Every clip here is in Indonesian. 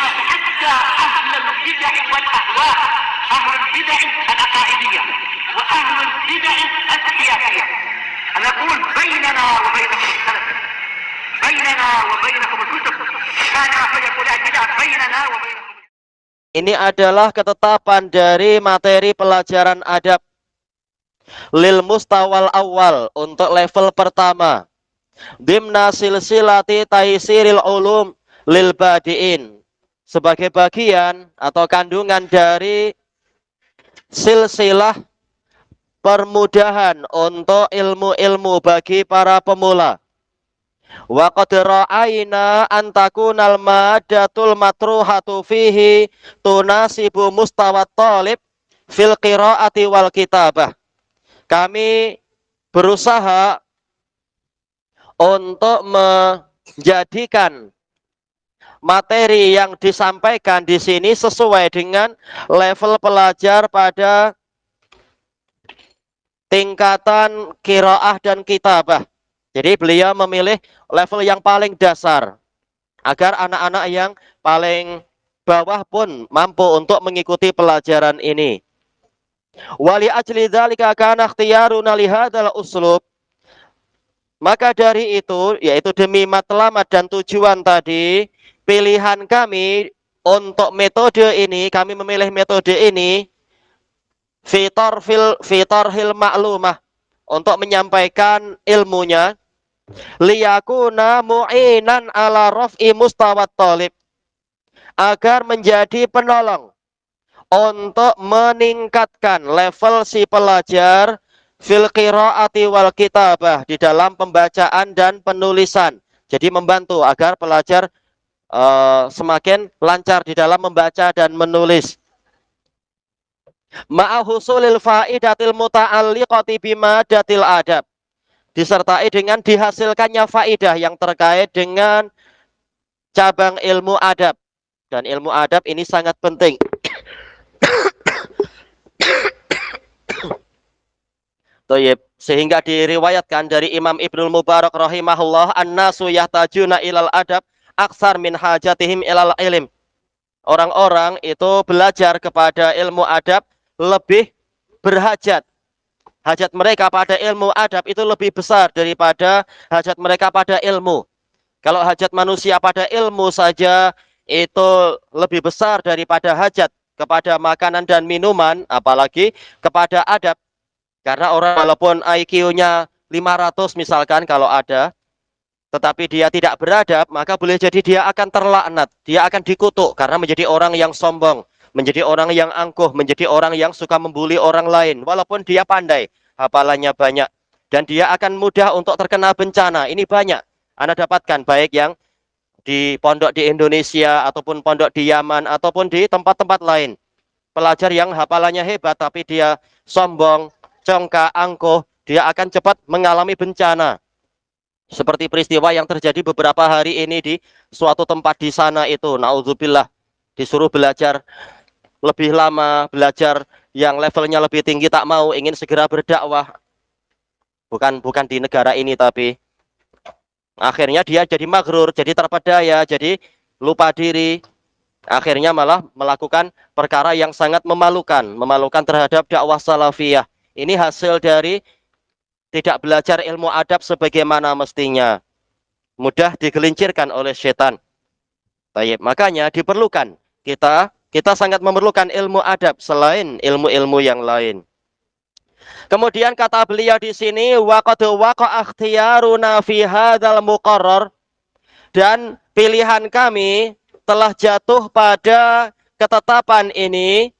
حتى أهل البدع والأهواء، أهل البدع العقائدية وأهل البدع السياسية. أنا أقول بيننا وبينكم السلف، بيننا وبينكم الكتب، كان فيقول البدع بيننا وبينكم. Ini adalah ketetapan dari materi pelajaran adab lil mustawal awal untuk level pertama. Dimna silsilati taisiril ulum lil badiin, sebagai bagian atau kandungan dari silsilah permudahan untuk ilmu-ilmu bagi para pemula. Wa qad ra'ayna an takunal maddatul matruhatu fihi tunasibu mustawat talib fil qiraati wal kitabah. Kami berusaha untuk menjadikan materi yang disampaikan di sini sesuai dengan level pelajar pada tingkatan qiraah dan kitabah. Jadi beliau memilih level yang paling dasar agar anak-anak yang paling bawah pun mampu untuk mengikuti pelajaran ini. Wali ajli dzalika kana ikhtiyaruna li hadzal uslub. Maka dari itu, yaitu demi matlamat dan tujuan tadi, pilihan kami untuk metode ini, kami memilih metode ini fitarhil ma'lumah, untuk menyampaikan ilmunya, liyakuna mu'inan ala raf'i mustawat talib, agar menjadi penolong untuk meningkatkan level si pelajar fil qiraati wal kitabah, di dalam pembacaan dan penulisan. Jadi membantu agar pelajar semakin lancar di dalam membaca dan menulis. Ma'ahusulil faidatil muta'alliqati bimadatil adab, disertai dengan dihasilkannya faidah yang terkait dengan cabang ilmu adab. Dan ilmu adab ini sangat penting. Sehingga diriwayatkan dari Imam Ibnul Mubarak rahimahullah, annasu yahtajuna ilal adab aksar min hajatihim ilal ilm. Orang-orang itu belajar kepada ilmu adab lebih berhajat. Hajat mereka pada ilmu adab itu lebih besar daripada hajat mereka pada ilmu. Kalau hajat manusia pada ilmu saja itu lebih besar daripada hajat kepada makanan dan minuman, apalagi kepada adab. Karena orang walaupun IQ-nya 500 misalkan kalau ada, tetapi dia tidak beradab, maka boleh jadi dia akan terlaknat, dia akan dikutuk karena menjadi orang yang sombong, menjadi orang yang angkuh, menjadi orang yang suka membuli orang lain. Walaupun dia pandai, hafalannya banyak, dan dia akan mudah untuk terkena bencana. Ini banyak Anda dapatkan, baik yang di pondok di Indonesia, ataupun pondok di Yaman, ataupun di tempat-tempat lain. Pelajar yang hafalannya hebat, tapi dia sombong, congkak, angkuh, dia akan cepat mengalami bencana. Seperti peristiwa yang terjadi beberapa hari ini di suatu tempat di sana itu, naudzubillah, disuruh belajar lebih lama, belajar yang levelnya lebih tinggi, tak mau, ingin segera berdakwah. Bukan di negara ini, tapi akhirnya dia jadi maghrur, jadi terpedaya, jadi lupa diri. Akhirnya malah melakukan perkara yang sangat memalukan terhadap dakwah salafiyah. Ini hasil dari tidak belajar ilmu adab sebagaimana mestinya. Mudah digelincirkan oleh setan. Baik, makanya diperlukan kita sangat memerlukan ilmu adab selain ilmu-ilmu yang lain. Kemudian kata beliau di sini, waqad waqa'a ikhtiyaruna fi hadzal muqarrar, dan pilihan kami telah jatuh pada ketetapan ini,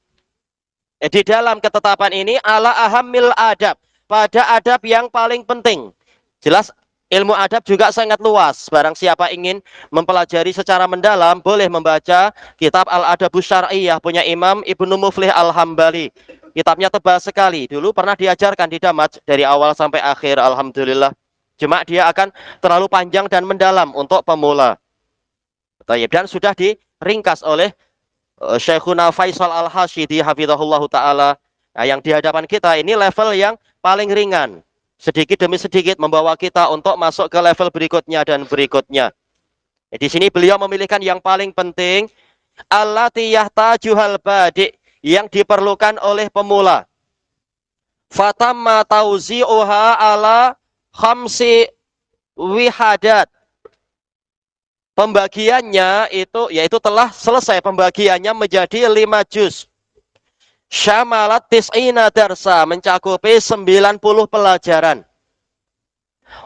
di dalam ketetapan ini, ala ahammil adab, pada adab yang paling penting. Jelas ilmu adab juga sangat luas. Barang siapa ingin mempelajari secara mendalam, boleh membaca kitab Al-Adabus Syar'iyyah punya Imam Ibnu Muflih Al-Hambali. Kitabnya tebal sekali. Dulu pernah diajarkan di Damaj dari awal sampai akhir, alhamdulillah. Cuma dia akan terlalu panjang dan mendalam untuk pemula. Dan sudah diringkas oleh Syekhuna Faisal Al-Hashidi hafizahullahu taala. Nah, yang di hadapan kita ini level yang paling ringan. Sedikit demi sedikit membawa kita untuk masuk ke level berikutnya dan berikutnya. Di sini beliau memilihkan yang paling penting, allati yahtajuhal badi, yang diperlukan oleh pemula. Fatamma tauzi'uha ala khamsi wihadat. Pembagiannya itu yaitu telah selesai pembagiannya menjadi 5 juz. Syamalat tis'ina darsa, mencakupi 90 pelajaran.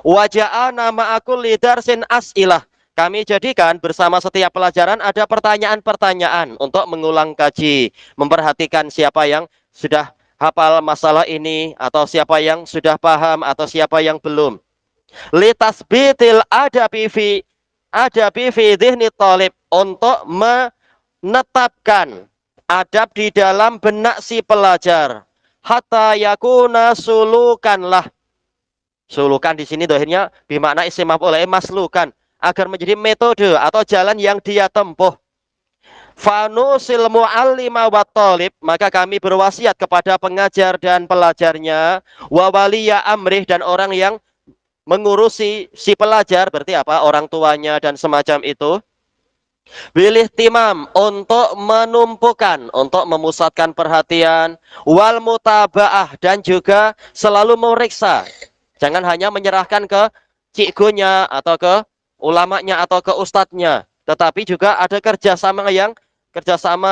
Waja'ana ma'akulli darsin as'ilah. Kami jadikan bersama setiap pelajaran ada pertanyaan-pertanyaan untuk mengulang kaji, memperhatikan siapa yang sudah hafal masalah ini, atau siapa yang sudah paham, atau siapa yang belum. Litasbitil adabi fi dhihni talib, untuk menetapkan adab di dalam benak si pelajar. Hatta yakuna sulukanlah. Sulukan di sini dohirnya bermakna isim maf'ul maslukan, agar menjadi metode atau jalan yang dia tempuh. Fanusil mu'allima wa talib, maka kami berwasiat kepada pengajar dan pelajarnya, wa waliya amrih, dan orang yang mengurusi si pelajar, berarti apa? Orang tuanya dan semacam itu. Bilih timam, untuk menumpukan, untuk memusatkan perhatian, wal mutabaah, dan juga selalu memeriksa. Jangan hanya menyerahkan ke cikgunya atau ke ulamanya atau ke ustadznya, tetapi juga ada kerjasama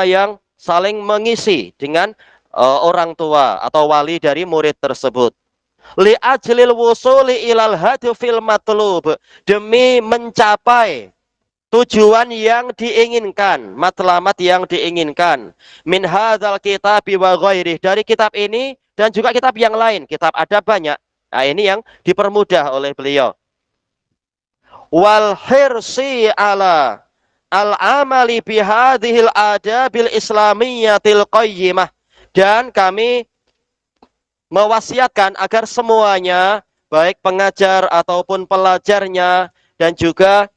yang saling mengisi dengan orang tua atau wali dari murid tersebut. Li ajlil wusuli ilal hadfil matlub, demi mencapai tujuan yang diinginkan, matlamat yang diinginkan. Min hadzal kitabi wa ghairih, dari kitab ini dan juga kitab yang lain. Kitab ada banyak. Nah, ini yang dipermudah oleh beliau. Wal hirsi ala al-amali bihadhil adabil islamiyyatil qayyimah, dan kami mewasiatkan agar semuanya, baik pengajar ataupun pelajarnya, dan juga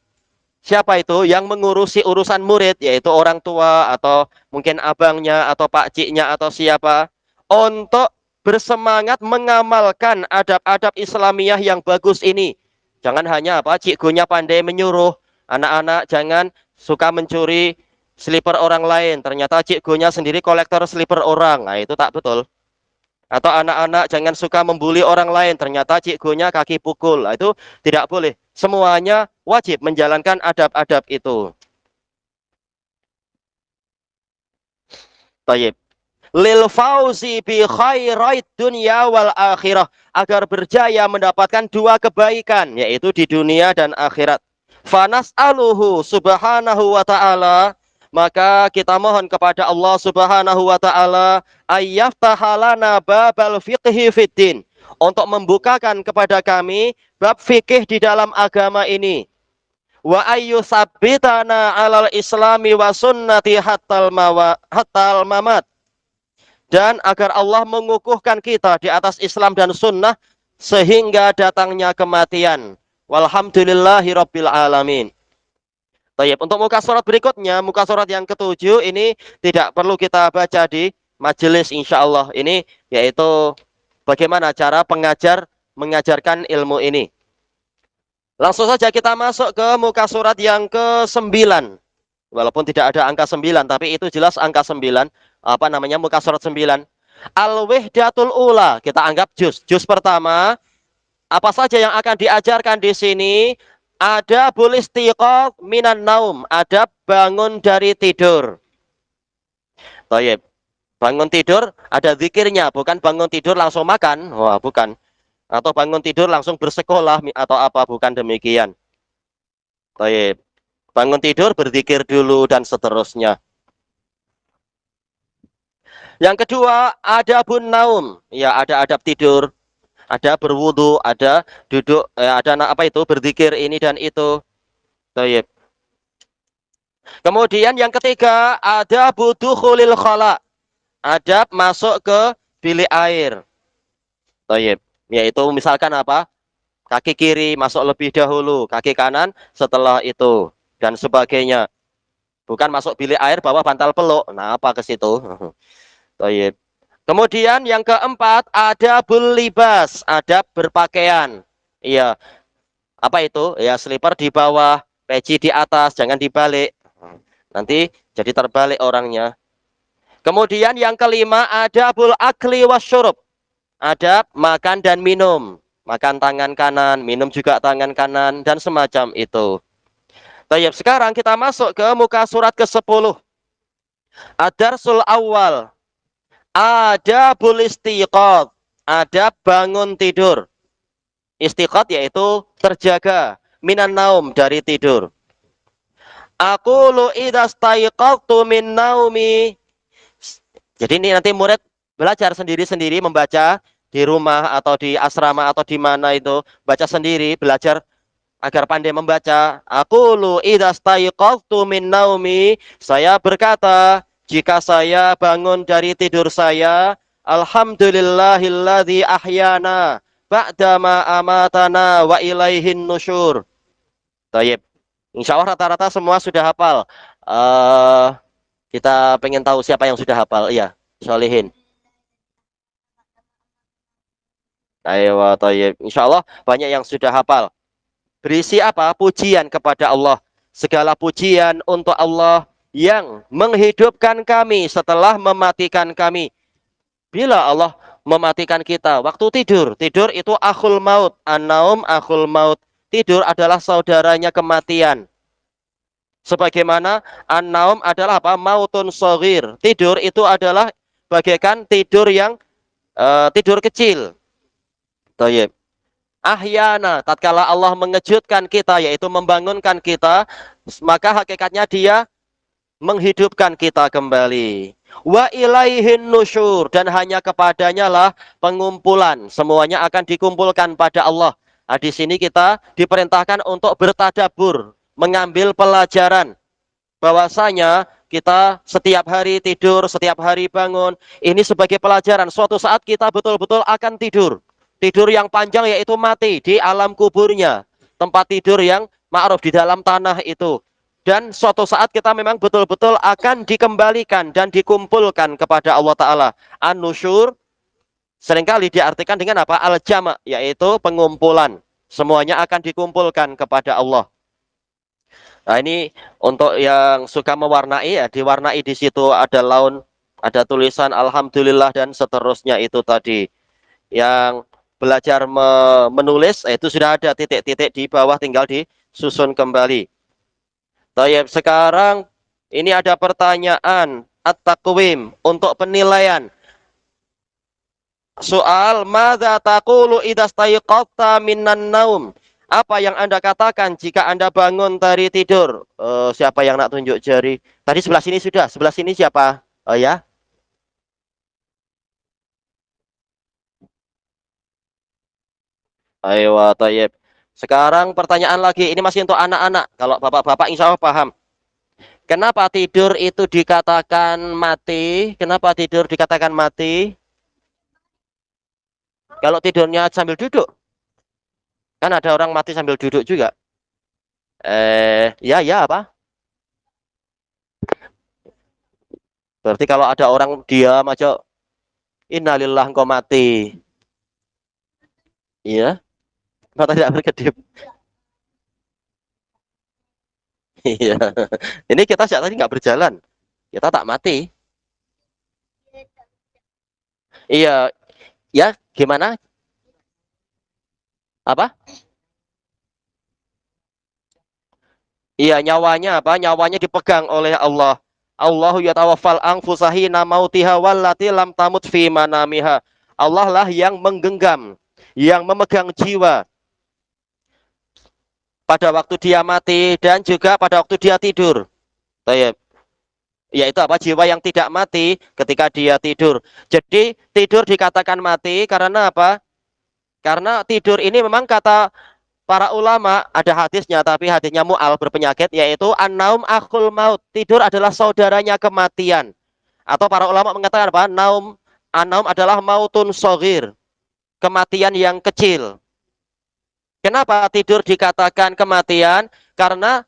siapa itu yang mengurusi urusan murid, yaitu orang tua atau mungkin abangnya atau pakciknya atau siapa, untuk bersemangat mengamalkan adab-adab Islamiyah yang bagus ini. Jangan hanya cikgunya pandai menyuruh, anak-anak jangan suka mencuri slipper orang lain, ternyata cikgunya sendiri kolektor slipper orang. Nah, itu tak betul. Atau anak-anak jangan suka membuli orang lain, ternyata cikgunya kaki pukul. Nah, itu tidak boleh. Semuanya wajib menjalankan adab-adab itu. Baik. Lil fauzi bi khairait dunya wal akhirah, agar berjaya mendapatkan 2 kebaikan, yaitu di dunia dan akhirat. Fanas'aluhu subhanahu wa ta'ala, maka kita mohon kepada Allah subhanahu wa ta'ala, ayyaftahalana babal fiqhi fiddin, untuk membukakan kepada kami bab fikih di dalam agama ini. Wa ayyusabbitana alal islami wa sunnati hattal mamat, dan agar Allah mengukuhkan kita di atas Islam dan sunnah sehingga datangnya kematian. Walhamdulillahi rabbil alamin. Baik, untuk muka surat berikutnya, muka surat yang ke-7 ini tidak perlu kita baca di majelis insyaallah. Ini yaitu bagaimana cara pengajar mengajarkan ilmu ini. Langsung saja kita masuk ke muka surat yang ke-9. Walaupun tidak ada angka 9, tapi itu jelas angka 9. Muka surat 9. Al-Wihdatul Ula, kita anggap juz. Juz pertama, apa saja yang akan diajarkan di sini? Ada bulistiqoh minan naum, ada bangun dari tidur. Baik. Bangun tidur ada zikirnya, bukan bangun tidur langsung makan. Wah, bukan. Atau bangun tidur langsung bersekolah atau apa, bukan demikian. Baik. Bangun tidur berzikir dulu dan seterusnya. Yang kedua, adabun naum. Ya, ada adab tidur, ada berwudu, ada duduk, ada berzikir ini dan itu. Baik. Kemudian yang ketiga, ada budukhulil khala. Adab masuk ke bilik air. Baik. Yaitu misalkan apa? Kaki kiri masuk lebih dahulu, kaki kanan setelah itu, dan sebagainya. Bukan masuk bilik air bawa bantal peluk. Nah, apa ke situ? Baik. Kemudian yang keempat, adabul libas, adab berpakaian. Iya. Apa itu? Ya, slipper di bawah, peci di atas, jangan dibalik. Nanti jadi terbalik orangnya. Kemudian yang kelima, adabul akli wasyurub. Adab makan dan minum. Makan tangan kanan, minum juga tangan kanan, dan semacam itu. Baik, sekarang kita masuk ke muka surat ke-10. Ad-darsul awal. Adabul istiqad. Adab bangun tidur. Istiqad yaitu terjaga. Minan naum, dari tidur. Aqulu idza staiqadtu min naumi. Jadi ini nanti murid belajar sendiri-sendiri membaca di rumah atau di asrama atau di mana itu, baca sendiri, belajar agar pandai membaca. Aqulu idza staiqadtu min naumi, saya berkata jika saya bangun dari tidur saya, alhamdulillahilladzi ahyana ba'dama amatana wa ilaihin nusyur. Tayyib. Insya Allah rata-rata semua sudah hafal. Kita pengen tahu siapa yang sudah hafal. Iya, Solihin. Ayo, tayyib. Insya Allah banyak yang sudah hafal. Berisi apa? Pujian kepada Allah. Segala pujian untuk Allah yang menghidupkan kami setelah mematikan kami. Bila Allah mematikan kita waktu tidur. Tidur itu akhul maut. An-naum akhul maut. Tidur adalah saudaranya kematian. Sebagaimana an-naum adalah apa? Mautun shaghir. Tidur itu adalah bagaikan tidur yang tidur kecil. Tayyib. Ahyana, tatkala Allah mengejutkan kita, yaitu membangunkan kita, maka hakikatnya dia menghidupkan kita kembali. Wa ilaihin nusyur, dan hanya kepadanya lah pengumpulan. Semuanya akan dikumpulkan pada Allah. Nah, di sini kita diperintahkan untuk bertadabur, mengambil pelajaran bahwasanya kita setiap hari tidur, setiap hari bangun, ini sebagai pelajaran. Suatu saat kita betul-betul akan tidur. Tidur yang panjang yaitu mati di alam kuburnya. Tempat tidur yang ma'ruf di dalam tanah itu. Dan suatu saat kita memang betul-betul akan dikembalikan dan dikumpulkan kepada Allah Ta'ala. An-nusyur seringkali diartikan dengan apa? Al-jama', yaitu pengumpulan. Semuanya akan dikumpulkan kepada Allah. Nah, ini untuk yang suka mewarnai, ya, diwarnai di situ ada laun, ada tulisan alhamdulillah dan seterusnya itu tadi. Yang belajar menulis, itu sudah ada titik-titik di bawah, tinggal disusun kembali. Tayyib, sekarang ini ada pertanyaan at-taqwim untuk penilaian. Soal madza taqulu idza staiqadta minan naum. Apa yang Anda katakan jika Anda bangun dari tidur? Siapa yang nak tunjuk jari? Tadi sebelah sini sudah. Sebelah sini siapa? Oh ya. Ayo, tayyib. Sekarang pertanyaan lagi. Ini masih untuk anak-anak. Kalau bapak-bapak insya Allah paham. Kenapa tidur itu dikatakan mati? Kenapa tidur dikatakan mati? Kalau tidurnya sambil duduk. Kan ada orang mati sambil duduk juga. Ya apa? Berarti kalau ada orang diam aja, innalillah engkau mati. Iya, mata tidak berkedip. Iya. Ini kita sejak tadi nggak berjalan. Kita tak mati. Iya. Ya, gimana? Apa? Iya, nyawanya apa? Nyawanya dipegang oleh Allah. Allahu yatawaffal anfusa hina mautiha wallati lam tamut fi manamiha. Allah lah yang menggenggam, yang memegang jiwa pada waktu dia mati dan juga pada waktu dia tidur. Tayyib. Yaitu apa? Jiwa yang tidak mati ketika dia tidur. Jadi tidur dikatakan mati karena apa? Karena tidur ini memang kata para ulama, ada hadisnya tapi hadisnya mu'al, berpenyakit, yaitu an-naum akhul maut. Tidur adalah saudaranya kematian. Atau para ulama mengatakan apa? An-naum adalah mautun shaghir, kematian yang kecil. Kenapa tidur dikatakan kematian? Karena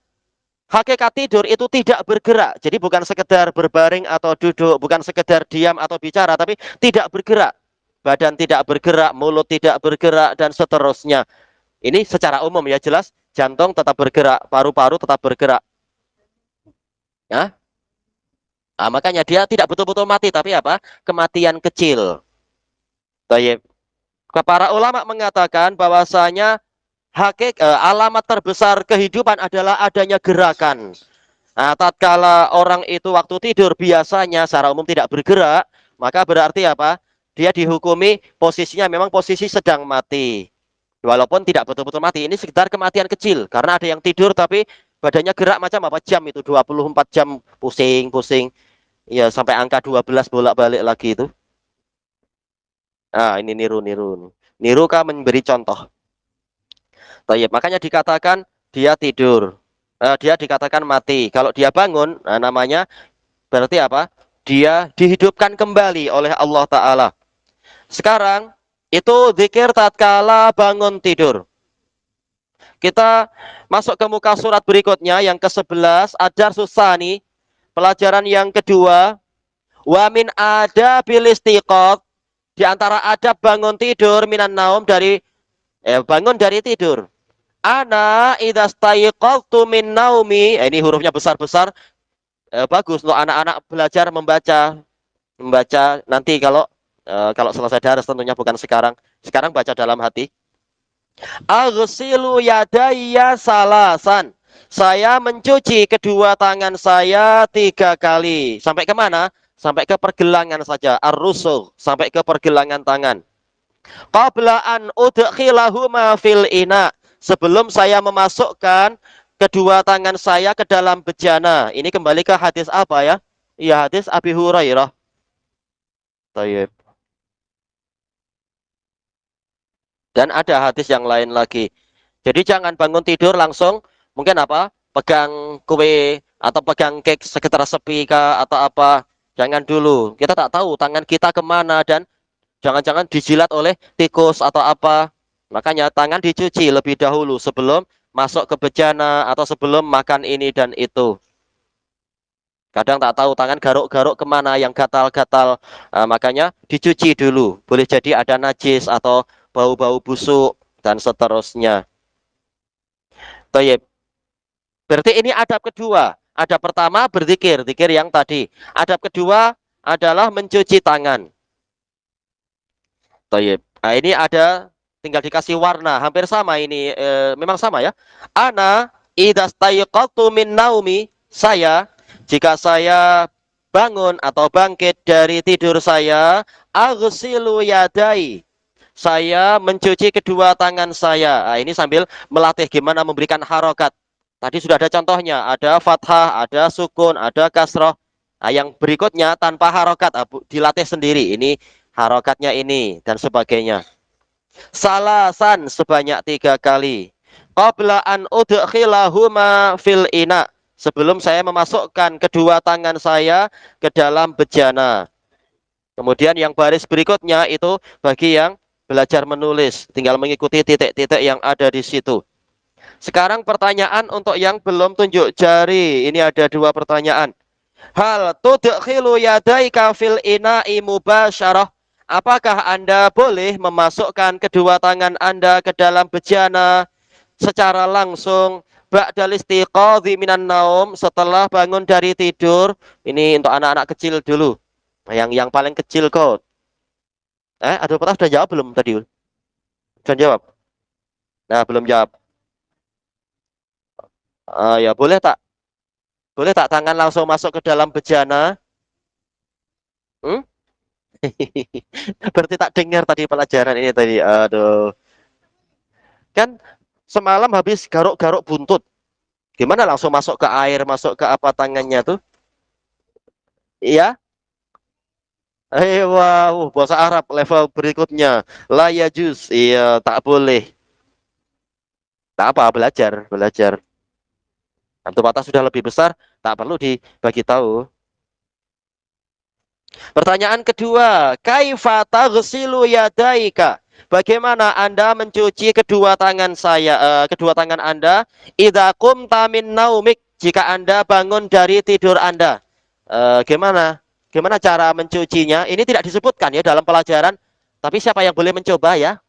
hakikat tidur itu tidak bergerak. Jadi bukan sekedar berbaring atau duduk, bukan sekedar diam atau bicara, tapi tidak bergerak. Badan tidak bergerak, mulut tidak bergerak, dan seterusnya. Ini secara umum ya, jelas jantung tetap bergerak, paru-paru tetap bergerak. Ya? Nah, makanya dia tidak betul-betul mati, tapi apa? Kematian kecil. Baik. Para ulama mengatakan bahwasanya alamat terbesar kehidupan adalah adanya gerakan. Nah, tatkala orang itu waktu tidur biasanya secara umum tidak bergerak, maka berarti apa? Dia dihukumi posisinya memang posisi sedang mati. Walaupun tidak betul-betul mati, ini sekitar kematian kecil. Karena ada yang tidur tapi badannya gerak macam apa jam itu 24 jam pusing-pusing. Ya sampai angka 12 bolak-balik lagi itu. Ah, ini niru-niru. Niru kah memberi contoh. Tayyib. Makanya dikatakan dia tidur. Dia dikatakan mati. Kalau dia bangun, nah, namanya berarti apa? Dia dihidupkan kembali oleh Allah Ta'ala. Sekarang, itu zikir tatkala bangun tidur. Kita masuk ke muka surat berikutnya, yang ke-11, Ad-Darsus Tsani, pelajaran yang kedua. Wa min adabil istiqath, di antara adab bangun tidur, minan naum, bangun dari tidur. Ana idza staiqaltu min naumi, ini hurufnya besar-besar, bagus untuk anak-anak belajar membaca nanti kalau selesai daras, tentunya bukan sekarang. Sekarang baca dalam hati. Aghsilu yadayya salasan. Saya mencuci kedua tangan saya 3 kali. Sampai kemana? Sampai ke pergelangan saja. Ar-rusul, sampai ke pergelangan tangan. Qabla an udkhilahuma fil ina, sebelum saya memasukkan kedua tangan saya ke dalam bejana. Ini kembali ke hadis apa ya? Iya, hadis Abi Hurairah. Tayyib. Dan ada hadis yang lain lagi. Jadi jangan bangun tidur langsung mungkin apa? Pegang kue atau pegang cake sekitar sepi kah atau apa. Jangan dulu. Kita tak tahu tangan kita kemana dan jangan-jangan dijilat oleh tikus atau apa. Makanya tangan dicuci lebih dahulu sebelum masuk ke bejana atau sebelum makan ini dan itu. Kadang tak tahu tangan garuk-garuk kemana yang gatal-gatal. Makanya dicuci dulu. Boleh jadi ada najis atau bau-bau busuk dan seterusnya. Tayyib. Berarti ini adab kedua. Adab pertama berzikir, zikir yang tadi. Adab kedua adalah mencuci tangan. Tayyib. Nah, ini ada tinggal dikasih warna, hampir sama ini, memang sama ya. Ana idza staiqaltu min naumi, saya jika saya bangun atau bangkit dari tidur saya, aghsilu yadai, saya mencuci kedua tangan saya. Nah, ini sambil melatih gimana memberikan harokat. Tadi sudah ada contohnya, ada fathah, ada sukun, ada kasroh. Nah, yang berikutnya tanpa harokat, dilatih sendiri. Ini harokatnya ini dan sebagainya. Salasan sebanyak 3 kali. Qabla an udkhilahuma fil ina, sebelum saya memasukkan kedua tangan saya ke dalam bejana. Kemudian yang baris berikutnya itu bagi yang belajar menulis, tinggal mengikuti titik-titik yang ada di situ. Sekarang pertanyaan untuk yang belum tunjuk jari. Ini ada 2 pertanyaan. Hal tudkhilu yadaika fil ina'i mubasyarah. Apakah Anda boleh memasukkan kedua tangan Anda ke dalam bejana secara langsung ba'dal istiqadhi minan naum, setelah bangun dari tidur? Ini untuk anak-anak kecil dulu. Yang paling kecil kok. Ada pernah sudah jawab belum tadi? Sudah jawab? Nah, belum jawab. Ya boleh tak? Boleh tak tangan langsung masuk ke dalam bejana? Hmm? Berarti tak dengar tadi pelajaran ini tadi. Aduh. Kan semalam habis garuk-garuk buntut. Gimana langsung masuk ke air, masuk ke apa tangannya tuh? Iya? Wow, bahasa Arab level berikutnya. La yajuz. Iya, tak boleh. Tak apa, belajar, belajar. Antum atas sudah lebih besar, tak perlu dibagi tahu. Pertanyaan kedua, kaifa taghsilu yadaika? Bagaimana Anda mencuci kedua tangan kedua tangan Anda idza qumta min naumik, jika Anda bangun dari tidur Anda? Gimana? Gimana cara mencucinya? Ini tidak disebutkan ya dalam pelajaran, tapi siapa yang boleh mencoba ya?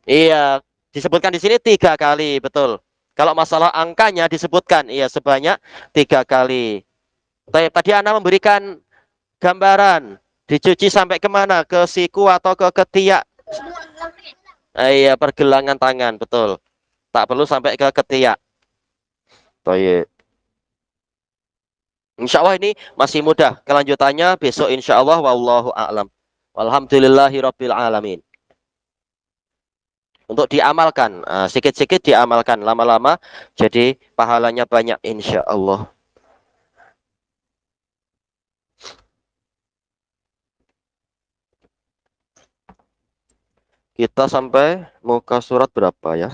Iya, disebutkan di sini 3 kali, betul. Kalau masalah angkanya disebutkan, iya sebanyak 3 kali. Tadi Anda memberikan gambaran, dicuci sampai kemana? Ke siku atau ke ketiak? Iya, pergelangan tangan, betul. Tak perlu sampai ke ketiak. Baik. Insya Allah ini masih mudah. Kelanjutannya besok insya Allah. Wallahu a'lam. Walhamdulillahirabbil alamin. Untuk diamalkan, sikit-sikit diamalkan, lama-lama jadi pahalanya banyak insya Allah. Kita sampai muka surat berapa ya?